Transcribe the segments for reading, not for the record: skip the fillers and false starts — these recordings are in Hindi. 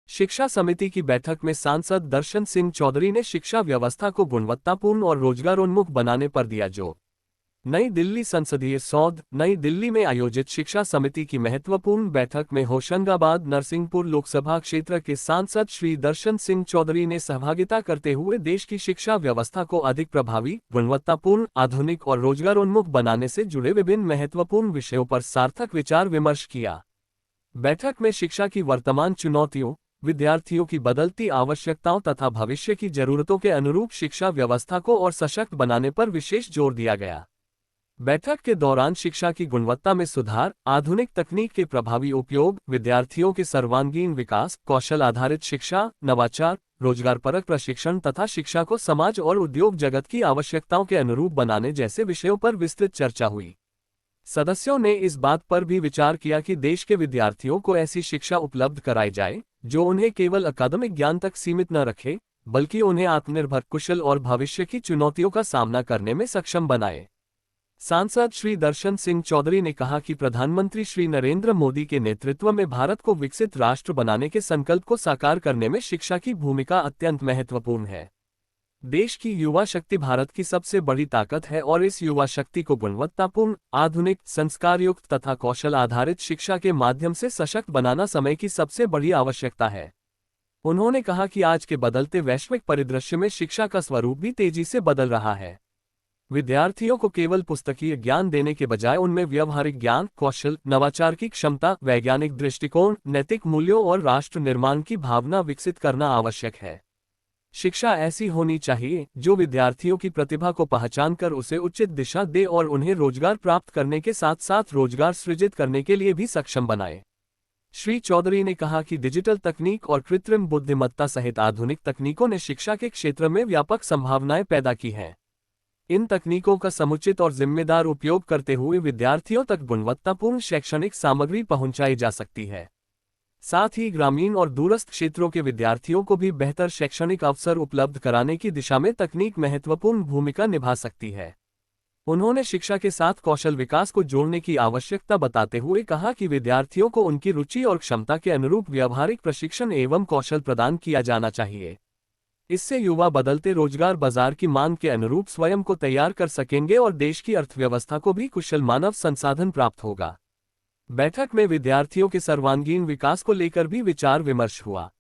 शिक्षा समिति की बैठक में सांसद दर्शन सिंह चौधरी ने शिक्षा व्यवस्था को गुणवत्तापूर्ण और रोजगारोन्मुख बनाने पर दिया जोर। नई दिल्ली संसदीय सौध, नई दिल्ली में आयोजित शिक्षा समिति की महत्वपूर्ण बैठक में होशंगाबाद नरसिंहपुर लोकसभा क्षेत्र के सांसद श्री दर्शन सिंह चौधरी ने सहभागिता करते हुए देश की शिक्षा व्यवस्था को अधिक प्रभावी, गुणवत्तापूर्ण, आधुनिक और रोजगारोन्मुख बनाने से जुड़े विभिन्न महत्वपूर्ण विषयों पर सार्थक विचार विमर्श किया। बैठक में शिक्षा की वर्तमान चुनौतियों, विद्यार्थियों की बदलती आवश्यकताओं तथा भविष्य की जरूरतों के अनुरूप शिक्षा व्यवस्था को और सशक्त बनाने पर विशेष जोर दिया गया। बैठक के दौरान शिक्षा की गुणवत्ता में सुधार, आधुनिक तकनीक के प्रभावी उपयोग, विद्यार्थियों के सर्वांगीण विकास, कौशल आधारित शिक्षा, नवाचार, रोजगारपरक प्रशिक्षण तथा शिक्षा को समाज और उद्योग जगत की आवश्यकताओं के अनुरूप बनाने जैसे विषयों पर विस्तृत चर्चा हुई। सदस्यों ने इस बात पर भी विचार किया कि देश के विद्यार्थियों को ऐसी शिक्षा उपलब्ध कराई जाए जो उन्हें केवल अकादमिक ज्ञान तक सीमित न रखे, बल्कि उन्हें आत्मनिर्भर, कुशल और भविष्य की चुनौतियों का सामना करने में सक्षम बनाए। सांसद श्री दर्शन सिंह चौधरी ने कहा कि प्रधानमंत्री श्री नरेंद्र मोदी के नेतृत्व में भारत को विकसित राष्ट्र बनाने के संकल्प को साकार करने में शिक्षा की भूमिका अत्यंत महत्वपूर्ण है। देश की युवा शक्ति भारत की सबसे बड़ी ताकत है और इस युवा शक्ति को गुणवत्तापूर्ण, आधुनिक, संस्कारयुक्त तथा कौशल आधारित शिक्षा के माध्यम से सशक्त बनाना समय की सबसे बड़ी आवश्यकता है। उन्होंने कहा कि आज के बदलते वैश्विक परिदृश्य में शिक्षा का स्वरूप भी तेजी से बदल रहा है। विद्यार्थियों को केवल पुस्तकीय ज्ञान देने के बजाय उनमें व्यवहारिक ज्ञान, कौशल, नवाचार की क्षमता, वैज्ञानिक दृष्टिकोण, नैतिक मूल्यों और राष्ट्र निर्माण की भावना विकसित करना आवश्यक है। शिक्षा ऐसी होनी चाहिए जो विद्यार्थियों की प्रतिभा को पहचानकर उसे उचित दिशा दे और उन्हें रोजगार प्राप्त करने के साथ साथ रोजगार सृजित करने के लिए भी सक्षम बनाए। श्री चौधरी ने कहा कि डिजिटल तकनीक और कृत्रिम बुद्धिमत्ता सहित आधुनिक तकनीकों ने शिक्षा के क्षेत्र में व्यापक संभावनाएं पैदा की हैं। इन तकनीकों का समुचित और जिम्मेदार उपयोग करते हुए विद्यार्थियों तक गुणवत्तापूर्ण शैक्षणिक सामग्री पहुंचाई जा सकती है। साथ ही ग्रामीण और दूरस्थ क्षेत्रों के विद्यार्थियों को भी बेहतर शैक्षणिक अवसर उपलब्ध कराने की दिशा में तकनीक महत्वपूर्ण भूमिका निभा सकती है। उन्होंने शिक्षा के साथ कौशल विकास को जोड़ने की आवश्यकता बताते हुए कहा कि विद्यार्थियों को उनकी रुचि और क्षमता के अनुरूप व्यावहारिक प्रशिक्षण एवं कौशल प्रदान किया जाना चाहिए। इससे युवा बदलते रोजगार बाजार की मांग के अनुरूप स्वयं को तैयार कर सकेंगे और देश की अर्थव्यवस्था को भी कुशल मानव संसाधन प्राप्त होगा। बैठक में विद्यार्थियों के सर्वांगीण विकास को लेकर भी विचार विमर्श हुआ।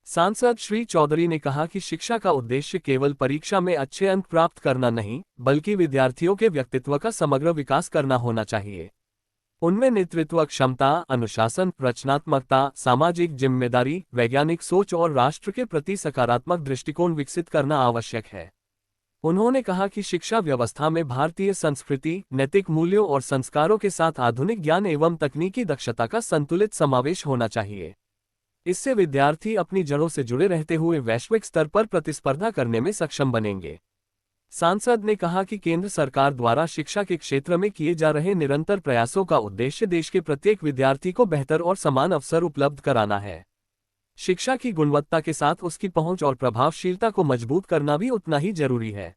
सांसद श्री चौधरी ने कहा कि शिक्षा का उद्देश्य केवल परीक्षा में अच्छे अंक प्राप्त करना नहीं, बल्कि विद्यार्थियों के व्यक्तित्व का समग्र विकास करना होना चाहिए। उनमें नेतृत्व क्षमता, अनुशासन, रचनात्मकता, सामाजिक जिम्मेदारी, वैज्ञानिक सोच और राष्ट्र के प्रति सकारात्मक दृष्टिकोण विकसित करना आवश्यक है। उन्होंने कहा कि शिक्षा व्यवस्था में भारतीय संस्कृति, नैतिक मूल्यों और संस्कारों के साथ आधुनिक ज्ञान एवं तकनीकी दक्षता का संतुलित समावेश होना चाहिए। इससे विद्यार्थी अपनी जड़ों से जुड़े रहते हुए वैश्विक स्तर पर प्रतिस्पर्धा करने में सक्षम बनेंगे। सांसद ने कहा कि केंद्र सरकार द्वारा शिक्षा के क्षेत्र में किए जा रहे निरंतर प्रयासों का उद्देश्य देश के प्रत्येक विद्यार्थी को बेहतर और समान अवसर उपलब्ध कराना है। शिक्षा की गुणवत्ता के साथ उसकी पहुंच और प्रभावशीलता को मजबूत करना भी उतना ही जरूरी है।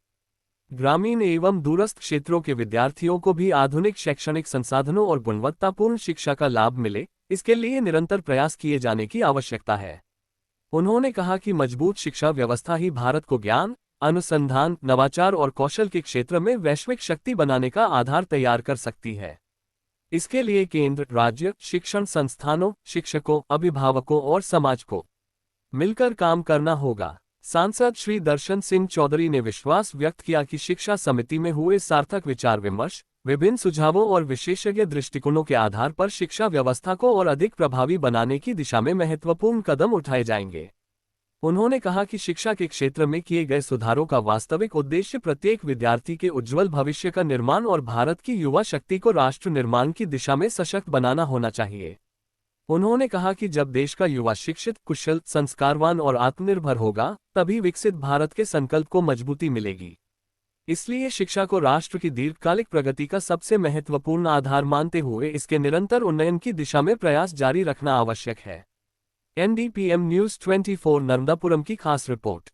ग्रामीण एवं दूरस्थ क्षेत्रों के विद्यार्थियों को भी आधुनिक शैक्षणिक संसाधनों और गुणवत्तापूर्ण शिक्षा का लाभ मिले, इसके लिए निरंतर प्रयास किए जाने की आवश्यकता है। उन्होंने कहा कि मजबूत शिक्षा व्यवस्था ही भारत को ज्ञान, अनुसंधान, नवाचार और कौशल के क्षेत्र में वैश्विक शक्ति बनाने का आधार तैयार कर सकती है। इसके लिए केंद्र, राज्य, शिक्षण संस्थानों, शिक्षकों, अभिभावकों और समाज को मिलकर काम करना होगा। सांसद श्री दर्शन सिंह चौधरी ने विश्वास व्यक्त किया कि शिक्षा समिति में हुए सार्थक विचार विमर्श, विभिन्न सुझावों और विशेषज्ञ दृष्टिकोणों के आधार पर शिक्षा व्यवस्था को और अधिक प्रभावी बनाने की दिशा में महत्वपूर्ण कदम उठाए जाएंगे। उन्होंने कहा कि शिक्षा के क्षेत्र में किए गए सुधारों का वास्तविक उद्देश्य प्रत्येक विद्यार्थी के उज्जवल भविष्य का निर्माण और भारत की युवा शक्ति को राष्ट्र निर्माण की दिशा में सशक्त बनाना होना चाहिए। उन्होंने कहा कि जब देश का युवा शिक्षित, कुशल, संस्कारवान और आत्मनिर्भर होगा, तभी विकसित भारत के संकल्प को मजबूती मिलेगी। इसलिए शिक्षा को राष्ट्र की दीर्घकालिक प्रगति का सबसे महत्वपूर्ण आधार मानते हुए इसके निरंतर उन्नयन की दिशा में प्रयास जारी रखना आवश्यक है। NDPM News 24 नर्मदापुरम की खास रिपोर्ट।